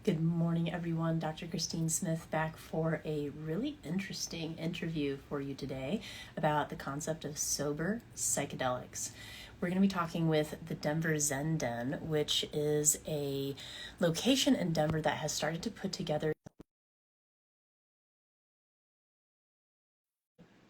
Good morning, everyone. Dr. Christine Smith back for a really interesting interview for you today about the concept of sober psychedelics. We're going to be talking with the Denver Zen Den, which is a location in Denver that has started to put together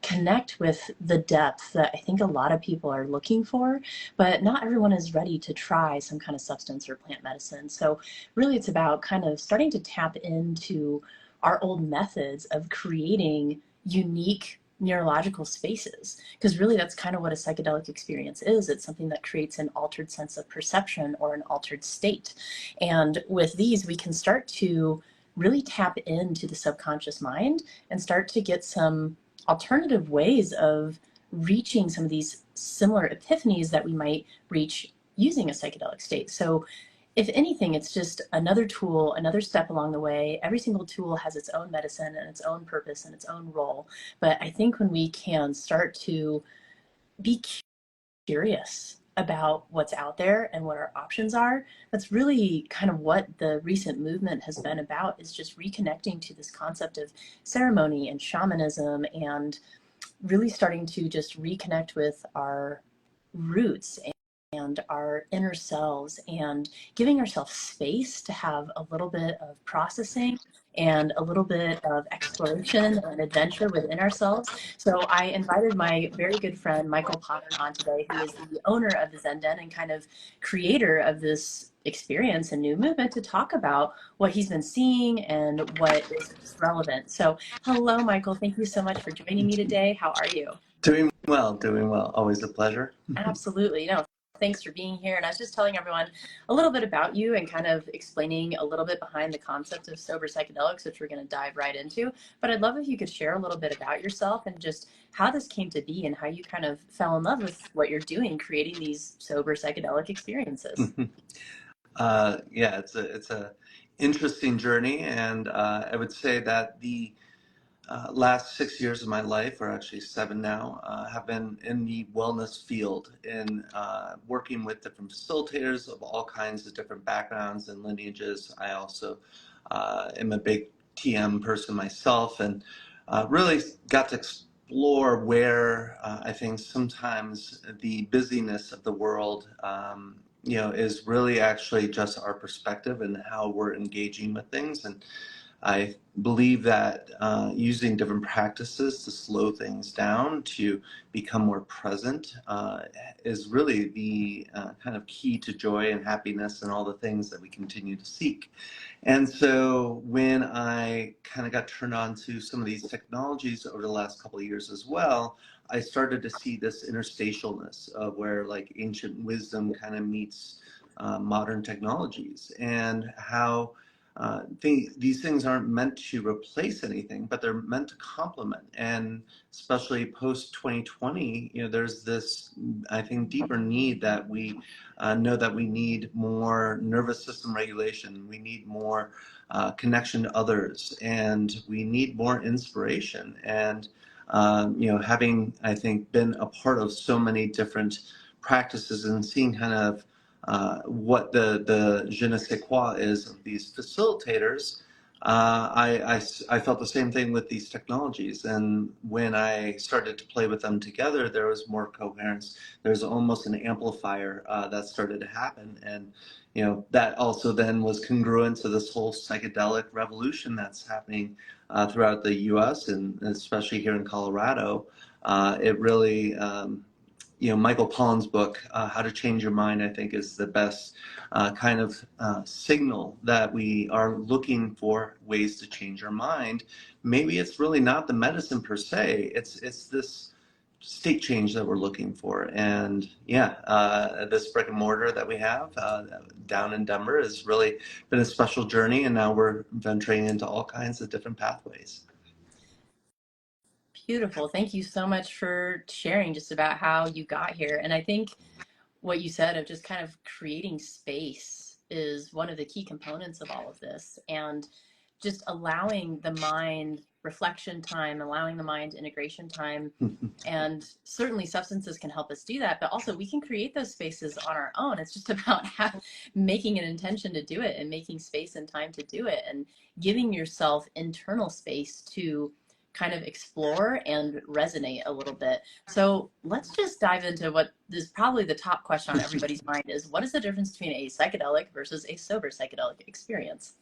connect with the depth that I think a lot of people are looking for, but not everyone is ready to try some kind of substance or plant medicine. So really it's about kind of starting to tap into our old methods of creating unique neurological spaces, because really that's kind of what a psychedelic experience is. It's something that creates an altered sense of perception or an altered state. And with these we can start to really tap into the subconscious mind and start to get some alternative ways of reaching some of these similar epiphanies that we might reach using a psychedelic state. So if anything, it's just another tool, another step along the way. Every single tool has its own medicine and its own purpose and its own role. But I think when we can start to be curious about what's out there and what our options are, that's really kind of what the recent movement has been about, is just reconnecting to this concept of ceremony and shamanism, and really starting to just reconnect with our roots and our inner selves, and giving ourselves space to have a little bit of processing and a little bit of exploration and adventure within ourselves. So I invited my very good friend Michael Pottern on today, who is the owner of the Zen Den and kind of creator of this experience and new movement, to talk about what he's been seeing and what is relevant. So hello, Michael. Thank you so much for joining me today. How are you? Doing well, doing well. Always a pleasure. Absolutely. No, thanks for being here. And I was just telling everyone a little bit about you and kind of explaining a little bit behind the concept of sober psychedelics, which we're going to dive right into. But I'd love if you could share a little bit about yourself and just how this came to be and how you kind of fell in love with what you're doing, creating these sober psychedelic experiences. Yeah, it's a interesting journey, and I would say that the last 6 years of my life, or actually seven now, have been in the wellness field, in working with different facilitators of all kinds of different backgrounds and lineages. I also am a big TM person myself, and really got to explore where I think sometimes the busyness of the world, is really actually just our perspective and how we're engaging with things. And I believe that using different practices to slow things down, to become more present, is really the kind of key to joy and happiness and all the things that we continue to seek. And so when I kind of got turned on to some of these technologies over the last couple of years as well, I started to see this interstitialness of where like ancient wisdom kind of meets modern technologies, and how these things aren't meant to replace anything, but they're meant to complement. And especially post 2020, there's this, I think, deeper need that we know that we need more nervous system regulation. We need more connection to others, and we need more inspiration. And having, I think, been a part of so many different practices and seeing kind of what the je ne sais quoi is of these facilitators, I felt the same thing with these technologies. And when I started to play with them together, there was more coherence. There's almost an amplifier that started to happen. And that also then was congruent to this whole psychedelic revolution that's happening throughout the U.S. and especially here in Colorado. It really Michael Pollan's book, How to Change Your Mind, I think is the best kind of signal that we are looking for ways to change our mind. Maybe it's really not the medicine per se, it's this state change that we're looking for. And yeah, this brick and mortar that we have down in Denver has really been a special journey, and now we're venturing into all kinds of different pathways. Beautiful. Thank you so much for sharing just about how you got here. And I think what you said of just kind of creating space is one of the key components of all of this. And just allowing the mind reflection time, allowing the mind integration time. And certainly substances can help us do that, but also we can create those spaces on our own. It's just about making an intention to do it and making space and time to do it and giving yourself internal space to kind of explore and resonate a little bit. So let's just dive into what is probably the top question on everybody's mind is, what is the difference between a psychedelic versus a sober psychedelic experience?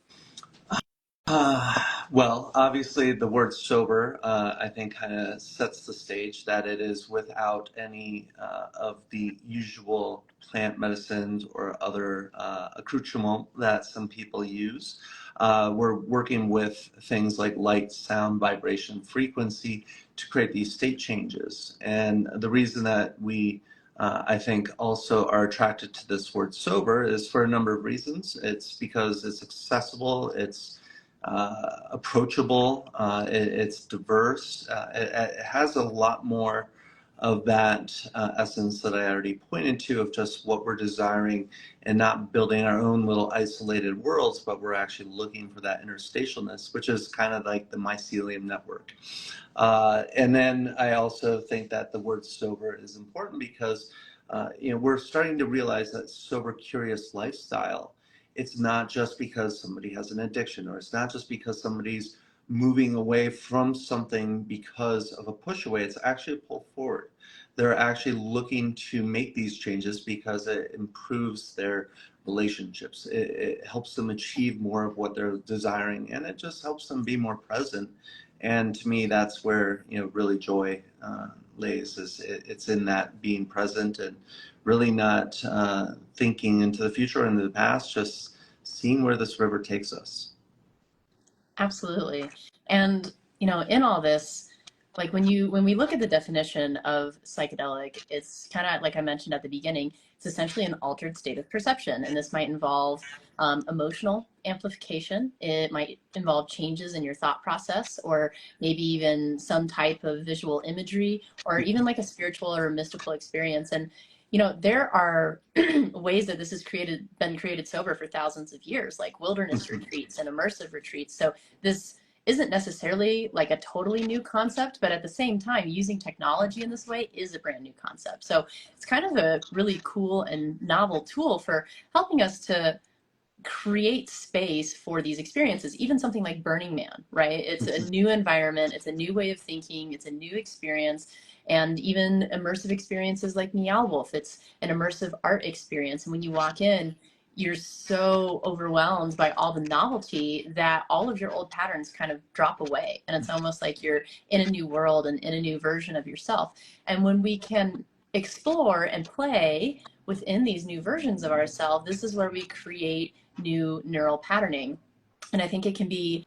Uh, well, obviously, the word sober, I think, kind of sets the stage that it is without any of the usual plant medicines or other accoutrement that some people use. We're working with things like light, sound, vibration, frequency to create these state changes. And the reason that we I think also are attracted to this word sober is for a number of reasons. It's because it's accessible, it's approachable, it's diverse, it has a lot more of that essence that I already pointed to of just what we're desiring and not building our own little isolated worlds, but we're actually looking for that interstitialness, which is kind of like the mycelium network. And then I also think that the word sober is important because we're starting to realize that sober curious lifestyle, it's not just because somebody has an addiction, or it's not just because somebody's moving away from something because of a push away. It's actually a pull forward. They're actually looking to make these changes because it improves their relationships. It helps them achieve more of what they're desiring, and it just helps them be more present. And to me, that's where really joy lays. It's in that being present and really not thinking into the future or into the past, just seeing where this river takes us. Absolutely. And, in all this, like when we look at the definition of psychedelic, it's kind of like I mentioned at the beginning, it's essentially an altered state of perception. And this might involve emotional amplification. It might involve changes in your thought process, or maybe even some type of visual imagery, or even like a spiritual or mystical experience. And there are ways that this has been created sober for thousands of years, like wilderness retreats and immersive retreats. So this isn't necessarily like a totally new concept, but at the same time, using technology in this way is a brand new concept. So it's kind of a really cool and novel tool for helping us to create space for these experiences. Even something like Burning Man, right? It's a new environment, it's a new way of thinking, it's a new experience. And even immersive experiences like Meow Wolf, it's an immersive art experience. And when you walk in, you're so overwhelmed by all the novelty that all of your old patterns kind of drop away. And it's almost like you're in a new world and in a new version of yourself. And when we can explore and play within these new versions of ourselves, this is where we create new neural patterning. And I think it can be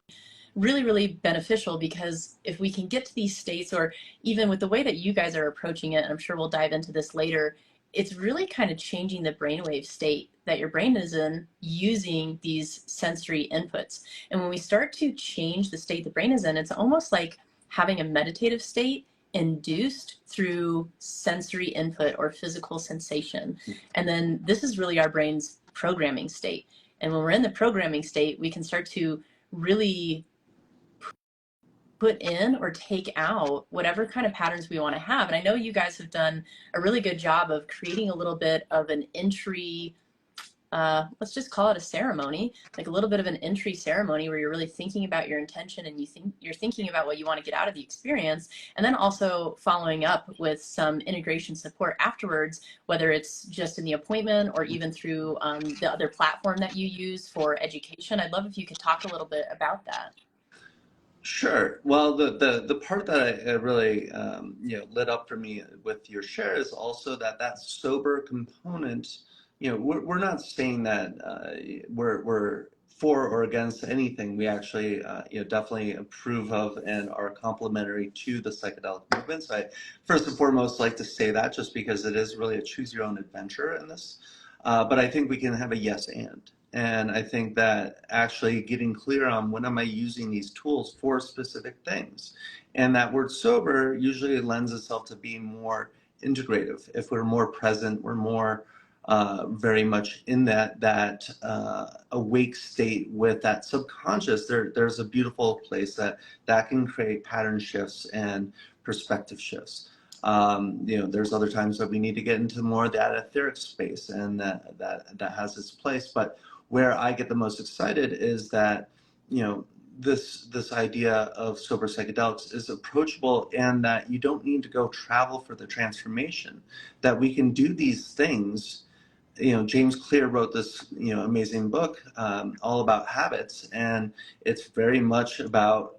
really, really beneficial, because if we can get to these states, or even with the way that you guys are approaching it, and I'm sure we'll dive into this later, it's really kind of changing the brainwave state that your brain is in using these sensory inputs. And when we start to change the state the brain is in, it's almost like having a meditative state induced through sensory input or physical sensation. And then this is really our brain's programming state. And when we're in the programming state, we can start to really put in or take out whatever kind of patterns we want to have. And I know you guys have done a really good job of creating a little bit of an entry, let's just call it a ceremony, like a little bit of an entry ceremony where you're really thinking about your intention, and you're thinking about what you want to get out of the experience, and then also following up with some integration support afterwards, whether it's just in the appointment or even through the other platform that you use for education. I'd love if you could talk a little bit about that. Sure. Well, the part that I really lit up for me with your share is also that sober component. We're not saying that we're for or against anything. We actually definitely approve of and are complementary to the psychedelic movements. I first and foremost like to say that just because it is really a choose your own adventure in this. But I think we can have a yes and. And I think that actually getting clear on when am I using these tools for specific things. And that word sober usually lends itself to being more integrative. If we're more present, we're more very much in that awake state with that subconscious. There's a beautiful place that can create pattern shifts and perspective shifts. There's other times that we need to get into more of that etheric space, and that has its place. But where I get the most excited is that, this idea of sober psychedelics is approachable, and that you don't need to go travel for the transformation, that we can do these things. James Clear wrote this, amazing book, all about habits, and it's very much about,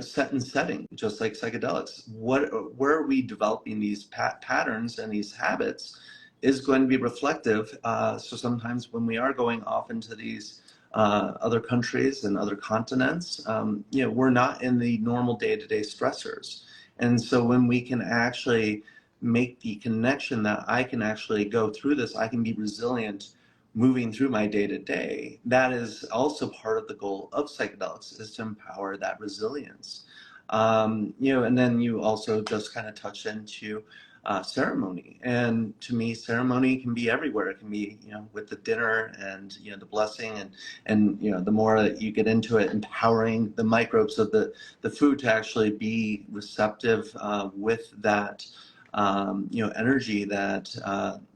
set and setting, just like psychedelics. Where are we developing these patterns and these habits is going to be reflective. So sometimes when we are going off into these other countries and other continents, we're not in the normal day-to-day stressors. And so when we can actually make the connection that I can actually go through this, I can be resilient moving through my day-to-day, that is also part of the goal of psychedelics, is to empower that resilience. And then you also just kind of touched into ceremony. And to me, ceremony can be everywhere. It can be, with the dinner and, the blessing, and the more that you get into it, empowering the microbes of the food to actually be receptive with that, energy that,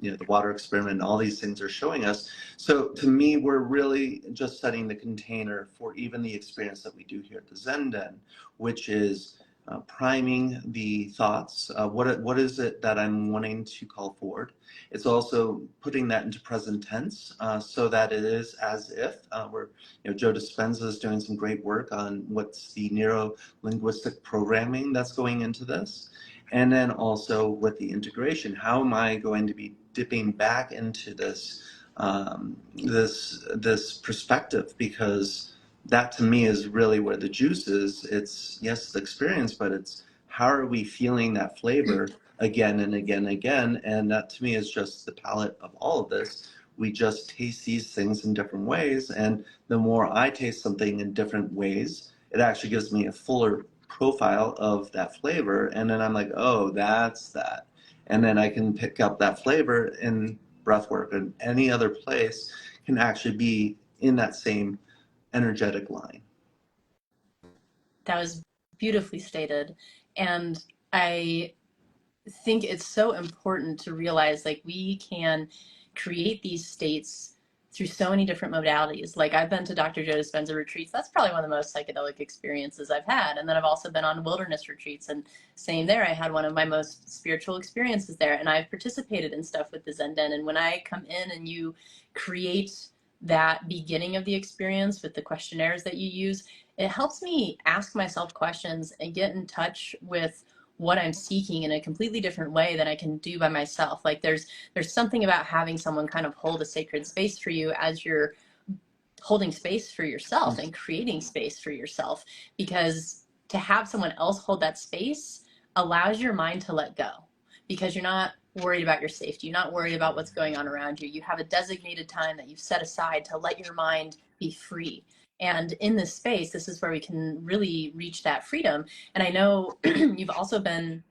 the water experiment and all these things are showing us. So to me, we're really just setting the container for even the experience that we do here at the Zen Den, which is priming the thoughts. What is it that I'm wanting to call forward? It's also putting that into present tense, so that it is as if Joe Dispenza is doing some great work on what's the neuro-linguistic programming that's going into this. And then also with the integration, how am I going to be dipping back into this this perspective? Because that to me is really where the juice is. It's, yes, the experience, but it's how are we feeling that flavor again and again and again. And that to me is just the palette of all of this. We just taste these things in different ways, and the more I taste something in different ways, it actually gives me a fuller profile of that flavor, and then I'm like, oh, that's that. And then I can pick up that flavor in breath work, and any other place can actually be in that same energetic line. That was beautifully stated. And I think it's so important to realize, like, we can create these states through so many different modalities. Like, I've been to Dr. Joe Dispenza retreats. That's probably one of the most psychedelic experiences I've had. And then I've also been on wilderness retreats, and same there. I had one of my most spiritual experiences there. And I've participated in stuff with the Zen Den. And when I come in and you create that beginning of the experience with the questionnaires that you use, it helps me ask myself questions and get in touch with what I'm seeking in a completely different way than I can do by myself. Like, there's something about having someone kind of hold a sacred space for you as you're holding space for yourself and creating space for yourself, because to have someone else hold that space allows your mind to let go, because you're not worried about your safety. You're not worried about what's going on around you. You have a designated time that you've set aside to let your mind be free. And in this space, this is where we can really reach that freedom. And I know you've also been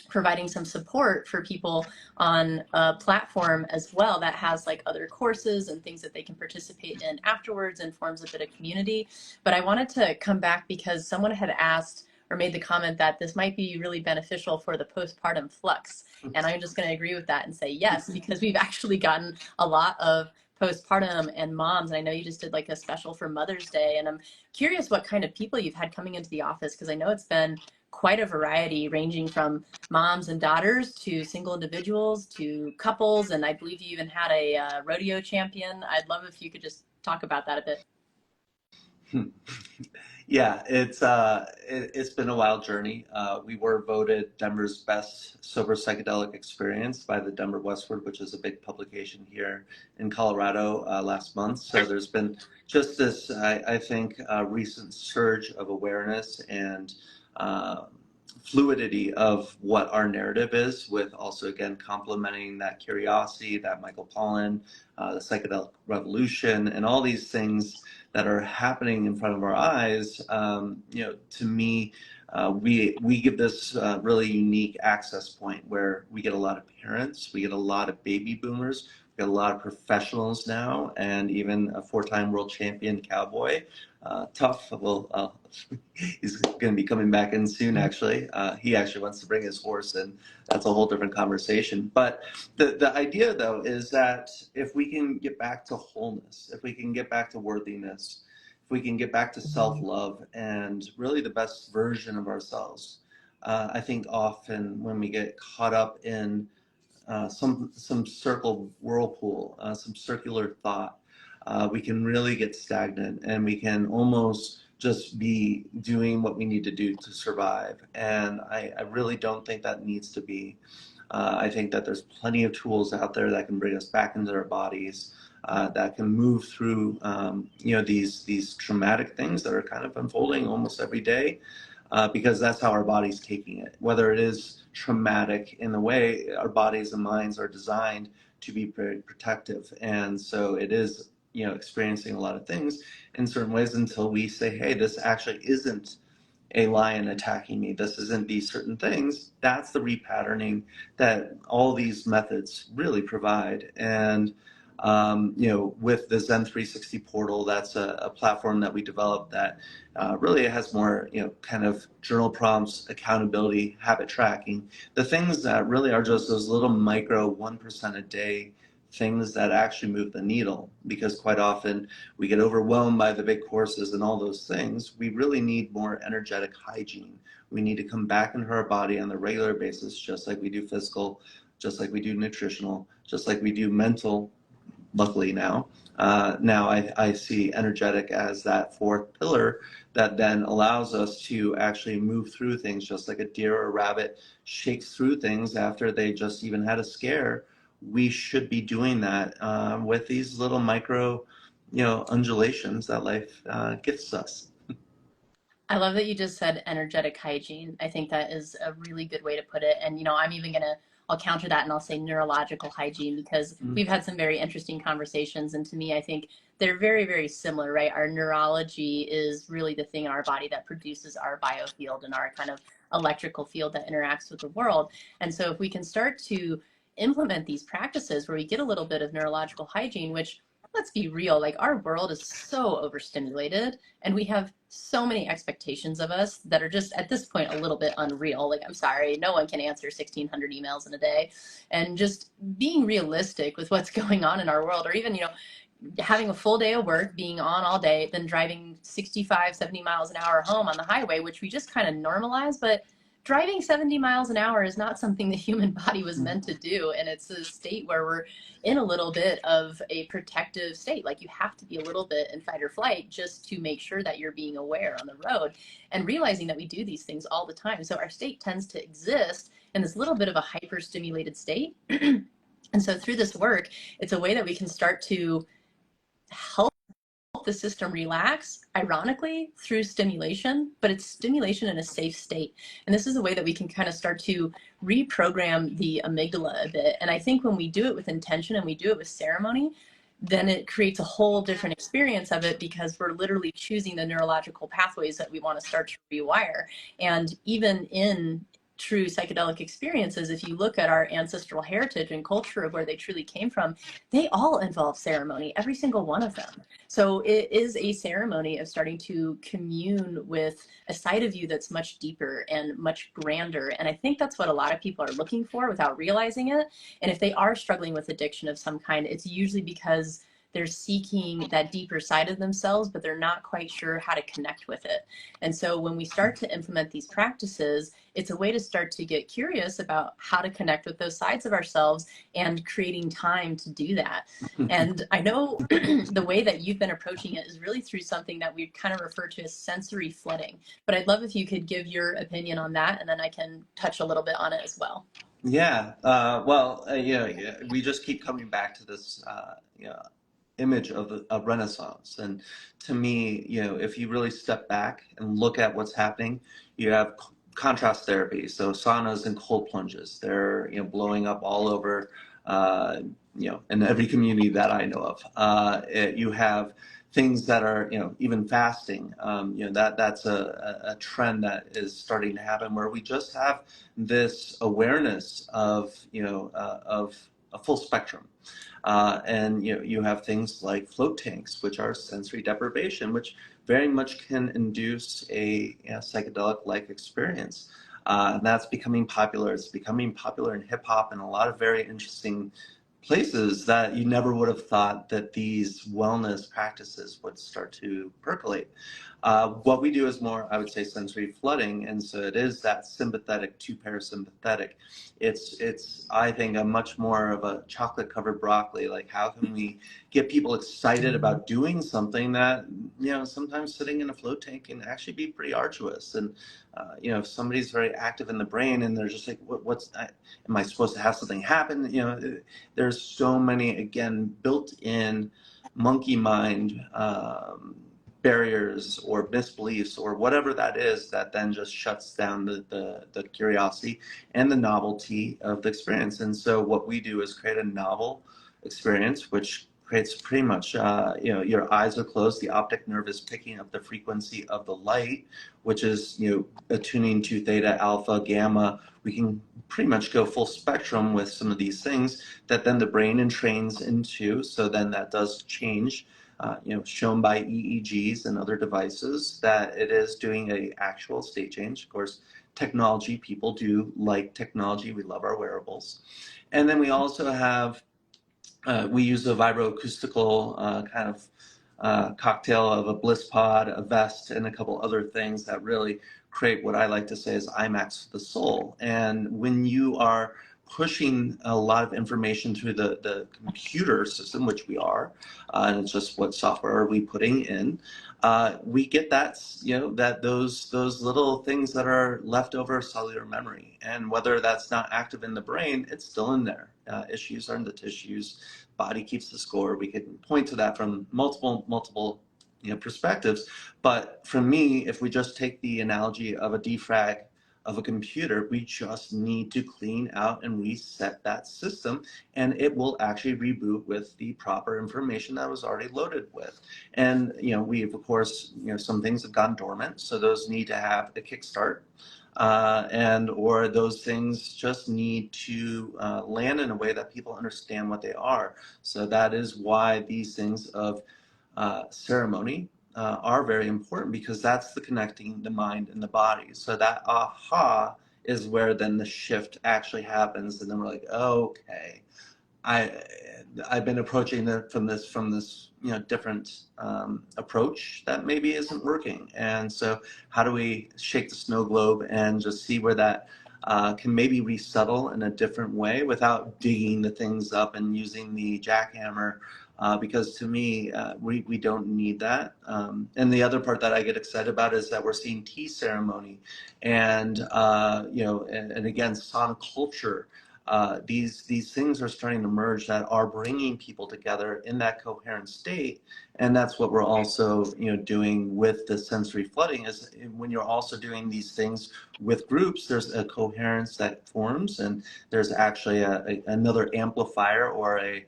providing some support for people on a platform as well that has like other courses and things that they can participate in afterwards, and forms a bit of community. But I wanted to come back because someone had asked or made the comment that this might be really beneficial for the postpartum flux. And I'm just going to agree with that and say yes, because we've actually gotten a lot of postpartum and moms. And I know you just did like a special for Mother's Day. And I'm curious what kind of people you've had coming into the office, because I know it's been quite a variety, ranging from moms and daughters to single individuals to couples. And I believe you even had a rodeo champion. I'd love if you could just talk about that a bit. Yeah, it's been a wild journey. We were voted Denver's best sober psychedelic experience by the Denver Westward, which is a big publication here in Colorado, last month. So there's been just this, I think, recent surge of awareness and fluidity of what our narrative is, with also, again, complementing that curiosity, that Michael Pollan, the psychedelic revolution, and all these things that are happening in front of our eyes. To me, we give this really unique access point where we get a lot of parents, we get a lot of baby boomers, we got a lot of professionals now, and even a four-time world champion cowboy. Tough. Well, he's going to be coming back in soon, actually. He actually wants to bring his horse, and that's a whole different conversation. But the idea, though, is that if we can get back to wholeness, if we can get back to worthiness, if we can get back to self-love and really the best version of ourselves, I think often when we get caught up in some circle whirlpool, some circular thought, we can really get stagnant, and we can almost just be doing what we need to do to survive. And I really don't think that needs to be. I think that there's plenty of tools out there that can bring us back into our bodies, that can move through, these traumatic things that are kind of unfolding almost every day, because that's how our body's taking it. Whether it is traumatic in the way our bodies and minds are designed to be very protective, and so it is, experiencing a lot of things in certain ways until we say, hey, this actually isn't a lion attacking me. This isn't these certain things. That's the repatterning that all these methods really provide. And with the Zen 360 portal, that's a platform that we developed that really has more, kind of journal prompts, accountability, habit tracking, the things that really are just those little micro 1% a day things that actually move the needle. Because quite often we get overwhelmed by the big courses and all those things. We really need more energetic hygiene. We need to come back into our body on a regular basis, just like we do physical, just like we do nutritional, just like we do mental. Luckily now, I see energetic as that fourth pillar that then allows us to actually move through things, just like a deer or a rabbit shakes through things after they just even had a scare. We should be doing that with these little micro, undulations that life gifts us. I love that you just said energetic hygiene. I think that is a really good way to put it. And, I'm even going to, I'll counter that and I'll say neurological hygiene, because we've had some very interesting conversations. And to me, I think they're very, very similar, right? Our neurology is really the thing in our body that produces our biofield and our kind of electrical field that interacts with the world. And so if we can start to implement these practices where we get a little bit of neurological hygiene, which, let's be real, like our world is so overstimulated and we have so many expectations of us that are just at this point a little bit unreal. Like, I'm sorry, no one can answer 1,600 emails in a day. And just being realistic with what's going on in our world, or even, having a full day of work, being on all day, then driving 65, 70 miles an hour home on the highway, which we just kind of normalize. But driving 70 miles an hour is not something the human body was meant to do. And it's a state where we're in a little bit of a protective state. Like, you have to be a little bit in fight or flight just to make sure that you're being aware on the road, and realizing that we do these things all the time. So our state tends to exist in this little bit of a hyper-stimulated state. And so through this work, it's a way that we can start to help the system relax, ironically, through stimulation, but it's stimulation in a safe state. And this is a way that we can kind of start to reprogram the amygdala a bit. And I think when we do it with intention and we do it with ceremony, then it creates a whole different experience of it, because we're literally choosing the neurological pathways that we want to start to rewire. And even in true psychedelic experiences, if you look at our ancestral heritage and culture of where they truly came from, they all involve ceremony, every single one of them. So it is a ceremony of starting to commune with a side of you that's much deeper and much grander. And I think that's what a lot of people are looking for without realizing it. And if they are struggling with addiction of some kind, it's usually because they're seeking that deeper side of themselves, but they're not quite sure how to connect with it. And so when we start to implement these practices, it's a way to start to get curious about how to connect with those sides of ourselves and creating time to do that. And I know the way that you've been approaching it is really through something that we kind of refer to as sensory flooding. But I'd love if you could give your opinion on that, and then I can touch a little bit on it as well. Yeah. We just keep coming back to this, image of Renaissance. And to me, if you really step back and look at what's happening, you have contrast therapy. So saunas and cold plunges, they're, blowing up all over, in every community that I know of. You have things that are, even fasting, that's a trend that is starting to happen, where we just have this awareness of, of a full spectrum. And you have things like float tanks, which are sensory deprivation, which very much can induce a psychedelic-like experience. And that's becoming popular. It's becoming popular in hip hop and a lot of very interesting places that you never would have thought that these wellness practices would start to percolate. What we do is more, I would say, sensory flooding, and so it is that sympathetic to parasympathetic. It's I think a much more of a chocolate-covered broccoli. Like, how can we get people excited about doing something that sometimes sitting in a float tank can actually be pretty arduous. And if somebody's very active in the brain and they're just like, am I supposed to have something happen? There's so many, again, built-in monkey mind barriers or misbeliefs or whatever that is that then just shuts down the curiosity and the novelty of the experience. And so what we do is create a novel experience, which creates pretty much, your eyes are closed, the optic nerve is picking up the frequency of the light, which is, attuning to theta, alpha, gamma. We can pretty much go full spectrum with some of these things that then the brain entrains into. So then that does change, shown by EEGs and other devices, that it is doing a actual state change. Of course, technology, people do like technology. We love our wearables. And then we also have we use a vibroacoustical kind of cocktail of a bliss pod, a vest, and a couple other things that really create what I like to say is IMAX for the soul. And when you are pushing a lot of information through the computer system, which we are, and it's just what software are we putting in, we get that, those little things that are left over cellular memory. And whether that's not active in the brain, it's still in there. Issues are in the tissues. Body keeps the score. We can point to that from multiple perspectives. But for me, if we just take the analogy of a defrag of a computer, we just need to clean out and reset that system, and it will actually reboot with the proper information that was already loaded with. And we've, of course, some things have gone dormant, so those need to have a kickstart. Or those things just need to land in a way that people understand what they are. So that is why these things of ceremony are very important, because that's the connecting the mind and the body. So that aha is where then the shift actually happens, and then we're like, oh, okay, I've been approaching it from this different approach that maybe isn't working. And so how do we shake the snow globe and just see where that can maybe resettle in a different way without digging the things up and using the jackhammer, because to me, we don't need that. And the other part that I get excited about is that we're seeing tea ceremony and and again, sonic culture. These things are starting to merge that are bringing people together in that coherent state. And that's what we're also doing with the sensory flooding, is when you're also doing these things with groups, there's a coherence that forms, and there's actually another amplifier or a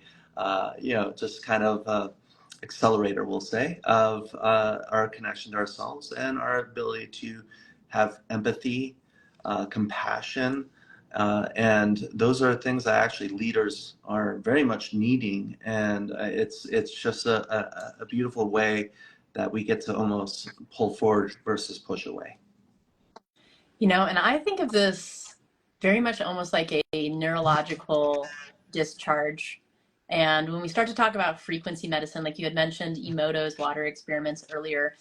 just kind of accelerator, we'll say, of our connection to ourselves and our ability to have empathy, compassion, and those are things that actually leaders are very much needing. And it's just a beautiful way that we get to almost pull forward versus push away. And I think of this very much almost like a neurological discharge. And when we start to talk about frequency medicine, like you had mentioned Emoto's water experiments earlier,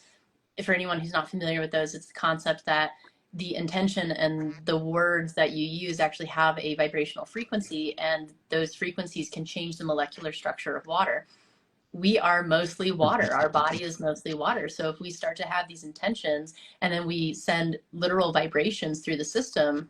for anyone who's not familiar with those, it's the concept that the intention and the words that you use actually have a vibrational frequency, and those frequencies can change the molecular structure of water. We are mostly water. Our body is mostly water. So if we start to have these intentions and then we send literal vibrations through the system,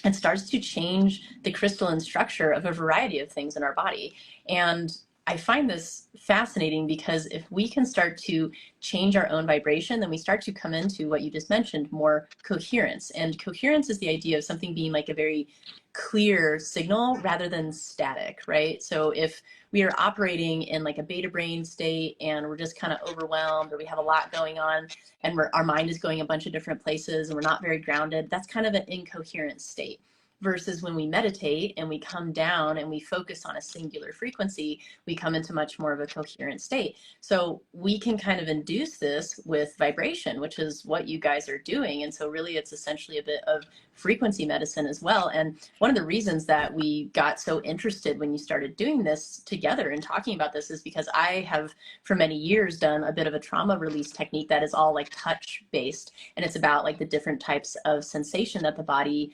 it starts to change the crystalline structure of a variety of things in our body. And I find this fascinating because if we can start to change our own vibration, then we start to come into what you just mentioned, more coherence. And coherence is the idea of something being like a very clear signal rather than static, right? So if we are operating in like a beta brain state and we're just kind of overwhelmed, or we have a lot going on and our mind is going a bunch of different places and we're not very grounded, that's kind of an incoherent state. versus when we meditate and we come down and we focus on a singular frequency, we come into much more of a coherent state. So we can kind of induce this with vibration, which is what you guys are doing. And so really it's essentially a bit of frequency medicine as well. And one of the reasons that we got so interested when you started doing this together and talking about this is because I have for many years done a bit of a trauma release technique that is all like touch based. And it's about like the different types of sensation that the body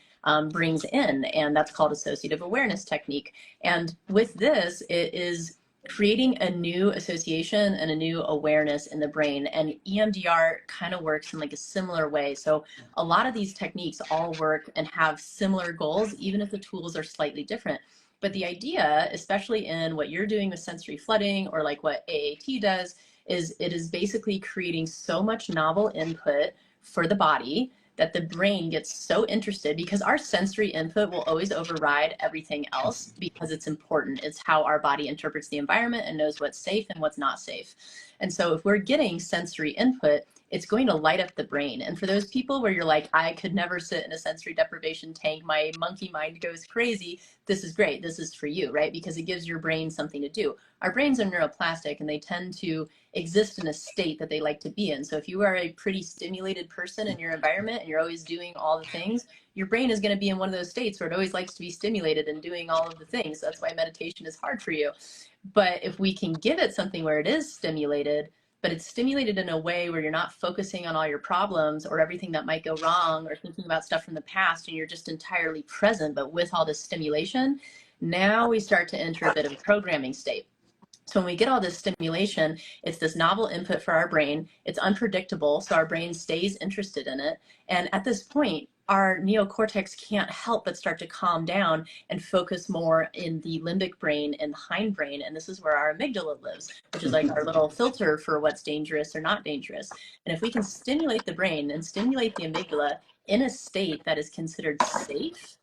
brings in. And that's called associative awareness technique. And with this, it is creating a new association and a new awareness in the brain. And EMDR kind of works in like a similar way. So a lot of these techniques all work and have similar goals, even if the tools are slightly different. But the idea, especially in what you're doing with sensory flooding or like what AAT does, is it is basically creating so much novel input for the body that the brain gets so interested, because our sensory input will always override everything else because it's important. It's how our body interprets the environment and knows what's safe and what's not safe. And so if we're getting sensory input, it's going to light up the brain. And for those people where you're like, I could never sit in a sensory deprivation tank, my monkey mind goes crazy, this is great. This is for you, right? Because it gives your brain something to do. Our brains are neuroplastic and they tend to exist in a state that they like to be in. So if you are a pretty stimulated person in your environment and you're always doing all the things, your brain is going to be in one of those states where it always likes to be stimulated and doing all of the things. That's why meditation is hard for you. But if we can give it something where it is stimulated, but it's stimulated in a way where you're not focusing on all your problems or everything that might go wrong or thinking about stuff from the past, and you're just entirely present, but with all this stimulation, now we start to enter a bit of a programming state. So when we get all this stimulation, it's this novel input for our brain. It's unpredictable, so our brain stays interested in it. And at this point, our neocortex can't help but start to calm down and focus more in the limbic brain and hindbrain. And this is where our amygdala lives, which is like our little filter for what's dangerous or not dangerous. And if we can stimulate the brain and stimulate the amygdala in a state that is considered safe,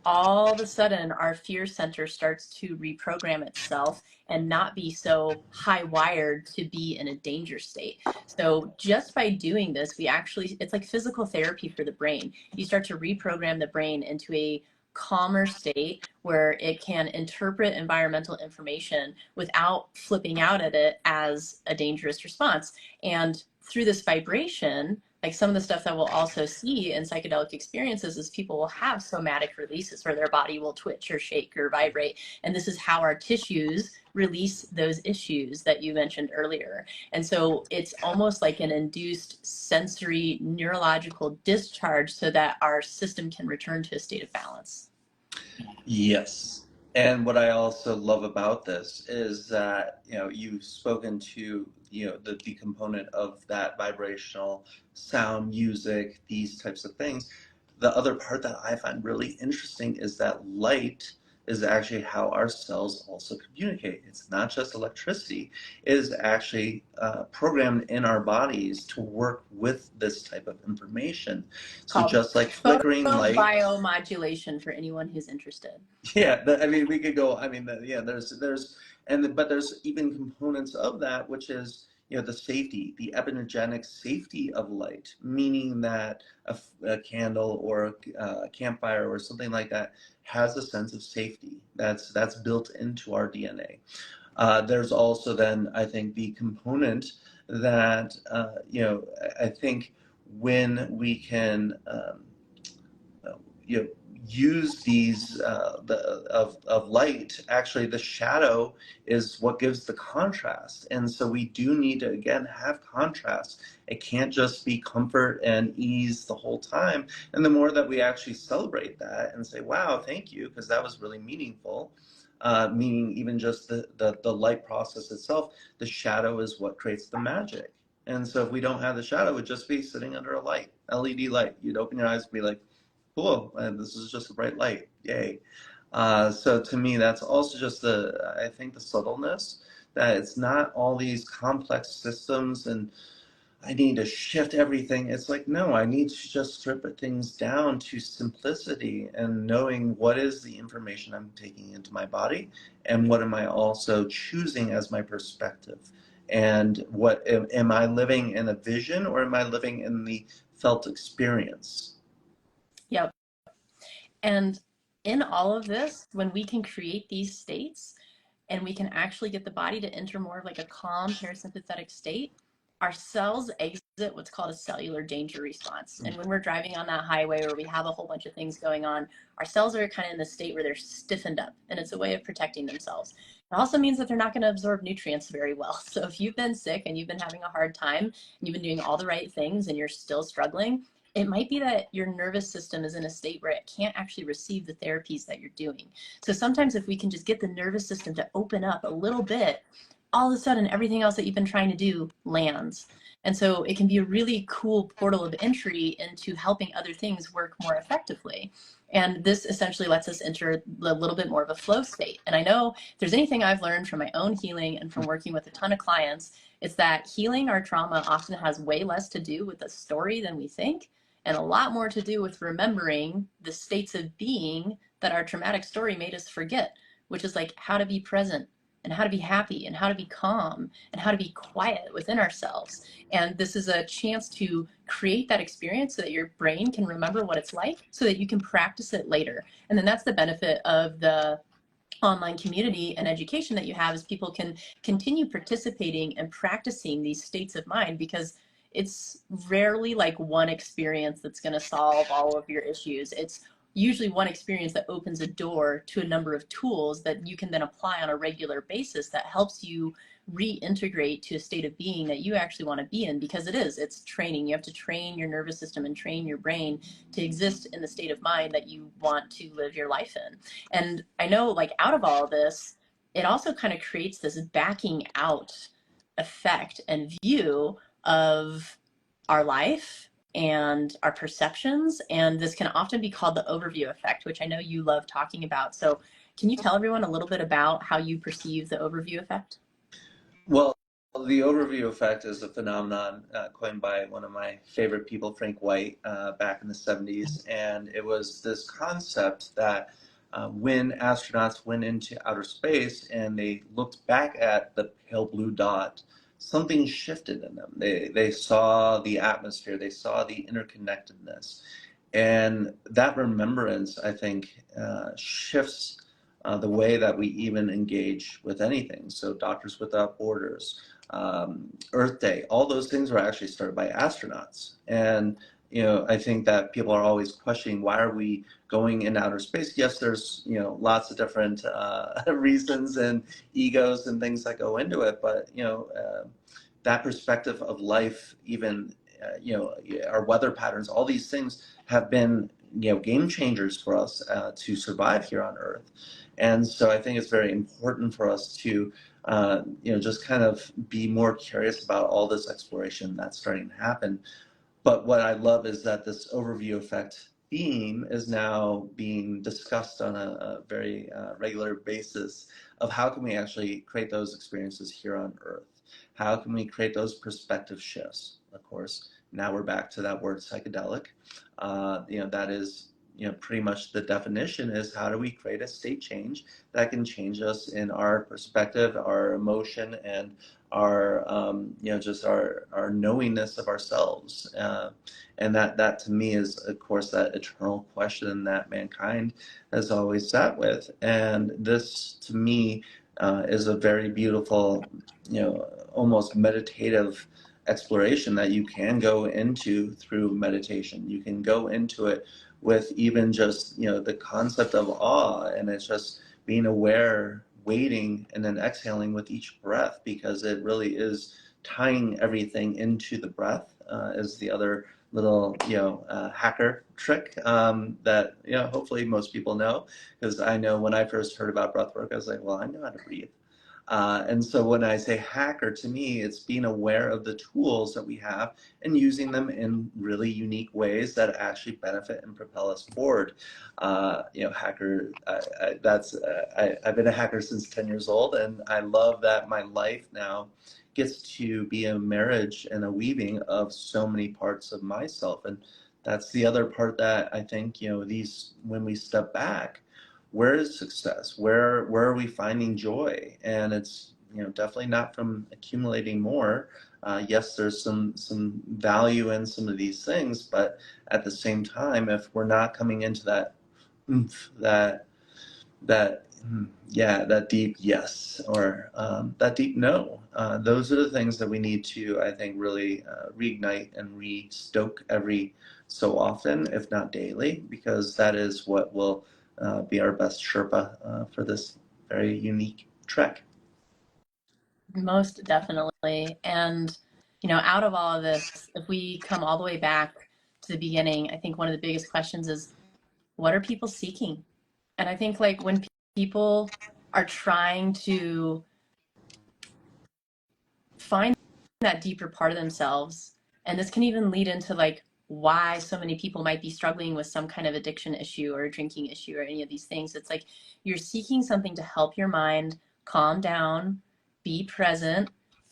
all of a sudden our fear center starts to reprogram itself and not be so high wired to be in a danger state. So just by doing this, we actually, it's like physical therapy for the brain. You start to reprogram the brain into a calmer state where it can interpret environmental information without flipping out at it as a dangerous response. And through this vibration, like some of the stuff that we'll also see in psychedelic experiences is people will have somatic releases where their body will twitch or shake or vibrate. And this is how our tissues release those issues that you mentioned earlier. And so it's almost like an induced sensory neurological discharge so that our system can return to a state of balance. Yes. And what I also love about this is that, you've spoken to, the component of that vibrational sound, music, these types of things. The other part that I find really interesting is that light is actually how our cells also communicate. It's not just electricity, it is actually programmed in our bodies to work with this type of information. So Called just like flickering light. photobiomodulation for anyone who's interested. Yeah, I mean, we could go. I mean, yeah, but there's even components of that, which is, the safety, the epigenetic safety of light, meaning that a candle or a campfire or something like that has a sense of safety that's built into our DNA. There's also then, I think, the component that, I think when we can, you know, use these of light, actually the shadow is what gives the contrast, and so we do need to again have contrast. It can't just be comfort and ease the whole time. And the more that we actually celebrate that and say, wow, thank you, because that was really meaningful, meaning even just the light process itself, the shadow is what creates the magic. And so if we don't have the shadow, it would just be sitting under a light, LED light. You'd open your eyes and be like, cool, and this is just a bright light, yay. So to me, that's also just I think the subtleness, that it's not all these complex systems and I need to shift everything. It's like, no, I need to just strip things down to simplicity and knowing what is the information I'm taking into my body and what am I also choosing as my perspective. And what am I living in a vision or am I living in the felt experience? Yep. And in all of this, when we can create these states and we can actually get the body to enter more of like a calm parasympathetic state, our cells exit what's called a cellular danger response. And when we're driving on that highway where we have a whole bunch of things going on, our cells are kind of in the state where they're stiffened up, and it's a way of protecting themselves. It also means that they're not going to absorb nutrients very well. So if you've been sick and you've been having a hard time and you've been doing all the right things and you're still struggling, it might be that your nervous system is in a state where it can't actually receive the therapies that you're doing. So sometimes if we can just get the nervous system to open up a little bit, all of a sudden everything else that you've been trying to do lands. And so it can be a really cool portal of entry into helping other things work more effectively. And this essentially lets us enter a little bit more of a flow state. And I know if there's anything I've learned from my own healing and from working with a ton of clients, it's that healing our trauma often has way less to do with the story than we think, and a lot more to do with remembering the states of being that our traumatic story made us forget, which is like how to be present and how to be happy and how to be calm and how to be quiet within ourselves. And this is a chance to create that experience so that your brain can remember what it's like so that you can practice it later. And then that's the benefit of the online community and education that you have, is people can continue participating and practicing these states of mind, because it's rarely like one experience that's going to solve all of your issues. It's usually one experience that opens a door to a number of tools that you can then apply on a regular basis that helps you reintegrate to a state of being that you actually want to be in, because it's training. You have to train your nervous system and train your brain to exist in the state of mind that you want to live your life in. And I know, like, out of all of this, it also kind of creates this backing out effect and view of our life and our perceptions. And this can often be called the overview effect, which I know you love talking about. So can you tell everyone a little bit about how you perceive the overview effect? Well, the overview effect is a phenomenon coined by one of my favorite people, Frank White, back in the 70s. And it was this concept that when astronauts went into outer space and they looked back at the pale blue dot, something shifted in them. They saw the atmosphere, they saw the interconnectedness. And that remembrance, I think, shifts the way that we even engage with anything. So Doctors Without Borders, Earth Day, all those things were actually started by astronauts. And I think that people are always questioning, why are we going in outer space? Yes, there's lots of different reasons and egos and things that go into it, but that perspective of life, even our weather patterns, all these things have been game changers for us to survive here on Earth. And so I think it's very important for us to just kind of be more curious about all this exploration that's starting to happen. But what I love is that this overview effect theme is now being discussed on a very regular basis of how can we actually create those experiences here on Earth? How can we create those perspective shifts? Of course, now we're back to that word psychedelic. That is, pretty much the definition is, how do we create a state change that can change us in our perspective, our emotion, and our just our knowingness of ourselves, and that to me is, of course, that eternal question that mankind has always sat with. And this to me is a very beautiful, almost meditative exploration that you can go into through meditation. You can go into it with even just the concept of awe, and it's just being aware, waiting, and then exhaling with each breath, because it really is tying everything into the breath. Is the other little hacker trick that hopefully most people know, because I know when I first heard about breath work, I was like, well, I know how to breathe. And so when I say hacker, to me, it's being aware of the tools that we have and using them in really unique ways that actually benefit and propel us forward. Hacker, I've been a hacker since 10 years old, and I love that my life now gets to be a marriage and a weaving of so many parts of myself. And that's the other part that I think, when we step back, where is success? Where are we finding joy? And it's definitely not from accumulating more. Yes, there's some value in some of these things, but at the same time, if we're not coming into that oomph, that deep yes, or that deep no. Those are the things that we need to, I think, really reignite and re-stoke every so often, if not daily, because that is what will be our best Sherpa for this very unique trek. Most definitely. And, out of all of this, if we come all the way back to the beginning, I think one of the biggest questions is, what are people seeking? And I think like when people are trying to find that deeper part of themselves, and this can even lead into like why so many people might be struggling with some kind of addiction issue or a drinking issue or any of these things. It's like you're seeking something to help your mind calm down, be present,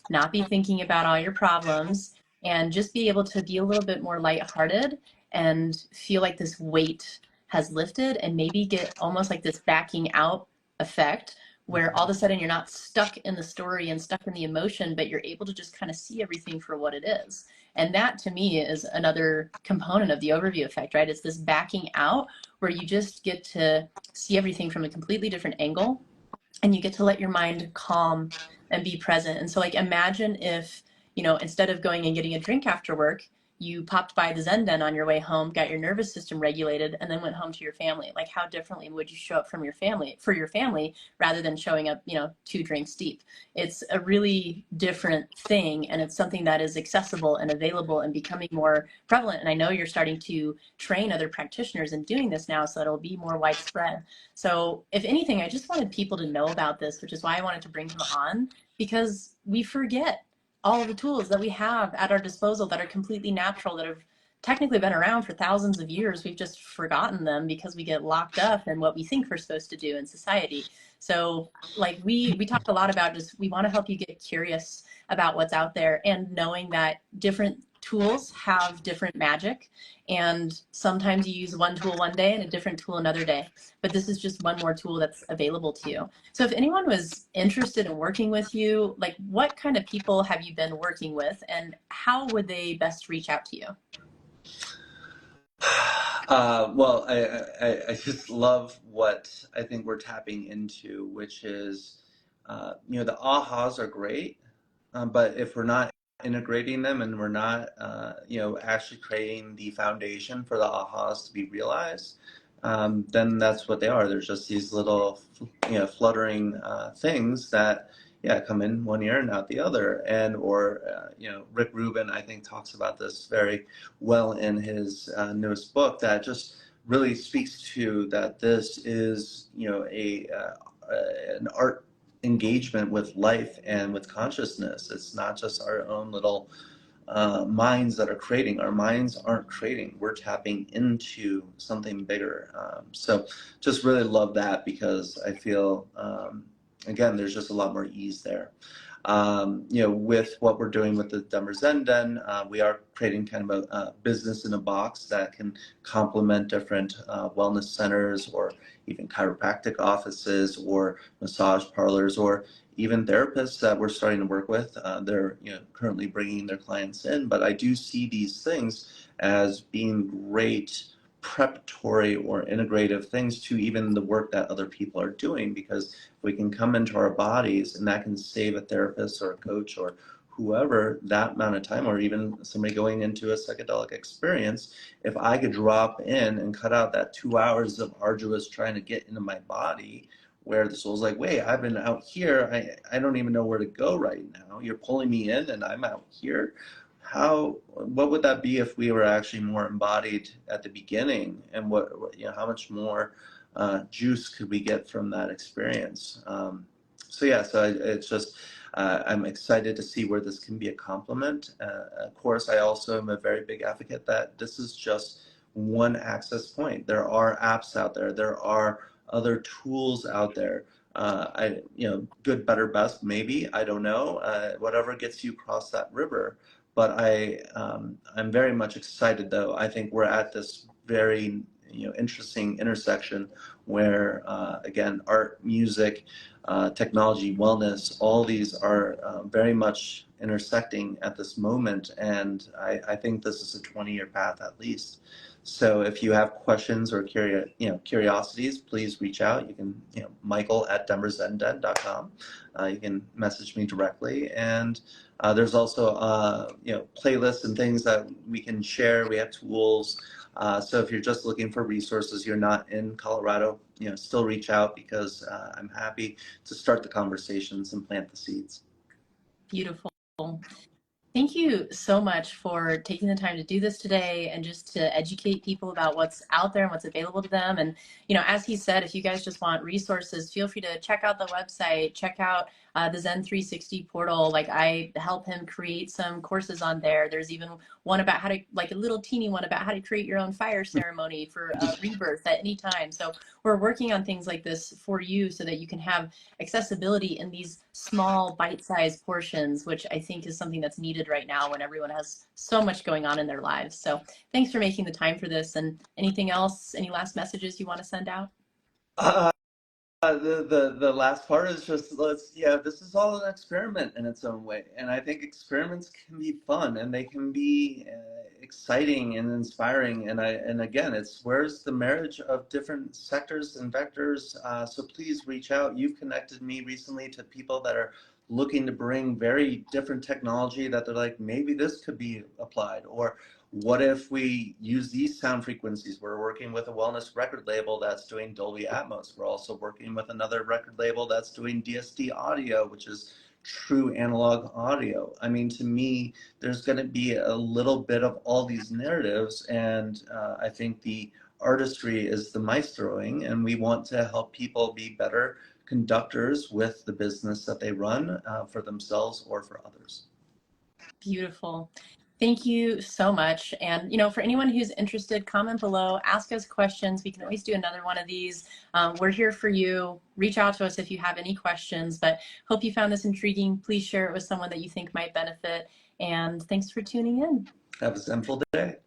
not be thinking about all your problems, and just be able to be a little bit more lighthearted and feel like this weight has lifted, and maybe get almost like this backing out effect where all of a sudden you're not stuck in the story and stuck in the emotion, but you're able to just kind of see everything for what it is. And that to me is another component of the overview effect, right? It's this backing out where you just get to see everything from a completely different angle, and you get to let your mind calm and be present. And so like imagine if, instead of going and getting a drink after work, you popped by the Zen Den on your way home, got your nervous system regulated, and then went home to your family. Like how differently would you show up from your family for your family rather than showing up, 2 drinks deep? It's a really different thing, and it's something that is accessible and available and becoming more prevalent. And I know you're starting to train other practitioners in doing this now, so it'll be more widespread. So if anything, I just wanted people to know about this, which is why I wanted to bring him on, because we forget all of the tools that we have at our disposal that are completely natural, that have technically been around for thousands of years. We've just forgotten them because we get locked up in what we think we're supposed to do in society. So like we talk a lot about just, we want to help you get curious about what's out there, and knowing that different tools have different magic, and sometimes you use one tool one day and a different tool another day, but this is just one more tool that's available to you. So if anyone was interested in working with you, like what kind of people have you been working with, and how would they best reach out to you? Well, I just love what I think we're tapping into, which is, the ahas are great, but if we're not integrating them and we're not, actually creating the foundation for the ahas to be realized, then that's what they are. There's just these little, fluttering things that, yeah, come in one ear and out the other. And, or, Rick Rubin, I think, talks about this very well in his newest book, that just really speaks to that this is, an art engagement with life and with consciousness. It's not just our own little minds that are creating. Our minds aren't creating. We're tapping into something bigger. So just really love that, because I feel, again, there's just a lot more ease there. With what we're doing with the Denver Zen Den, we are creating kind of a business in a box that can complement different wellness centers, or even chiropractic offices, or massage parlors, or even therapists that we're starting to work with. They're currently bringing their clients in, but I do see these things as being great preparatory or integrative things to even the work that other people are doing, because we can come into our bodies, and that can save a therapist or a coach or whoever that amount of time, or even somebody going into a psychedelic experience. If I could drop in and cut out that 2 hours of arduous trying to get into my body, where the soul's like, wait, I've been out here, I don't even know where to go right now. You're pulling me in and I'm out here. What would that be if we were actually more embodied at the beginning? And how much more juice could we get from that experience? It's just, I'm excited to see where this can be a complement. Of course, I also am a very big advocate that this is just one access point. There are apps out there. There are other tools out there. Good, better, best, maybe, I don't know, whatever gets you across that river. But I'm very much excited, though. I think we're at this very interesting intersection where, again, art, music, technology, wellness, all these are very much intersecting at this moment. And I think this is a 20-year path at least. So if you have questions or curiosities, please reach out. You can, Michael at denverzenden.com. You can message me directly. And there's also, playlists and things that we can share. We have tools. So if you're just looking for resources, you're not in Colorado, still reach out, because I'm happy to start the conversations and plant the seeds. Beautiful. Thank you so much for taking the time to do this today and just to educate people about what's out there and what's available to them. And, as he said, if you guys just want resources, feel free to check out the website, check out the Zen 360 portal. Like, I help him create some courses on there. There's even one about how to, like a little teeny one about how to create your own fire ceremony for rebirth at any time. So we're working on things like this for you so that you can have accessibility in these small bite-sized portions, which I think is something that's needed right now when everyone has so much going on in their lives. So thanks for making the time for this. And anything else, any last messages you want to send out? The last part is just, this is all an experiment in its own way, and I think experiments can be fun and they can be exciting and inspiring. And again, it's where's the marriage of different sectors and vectors. So please reach out. You've connected me recently to people that are looking to bring very different technology that they're like, maybe this could be applied, or what if we use these sound frequencies? We're working with a wellness record label that's doing Dolby Atmos. We're also working with another record label that's doing DSD audio, which is true analog audio. I mean, to me, there's going to be a little bit of all these narratives, and I think the artistry is the maestroing, and we want to help people be better conductors with the business that they run for themselves or for others. Beautiful. Thank you so much. And, for anyone who's interested, comment below, ask us questions. We can always do another one of these. We're here for you. Reach out to us if you have any questions, but hope you found this intriguing. Please share it with someone that you think might benefit. And thanks for tuning in. Have a sinful day.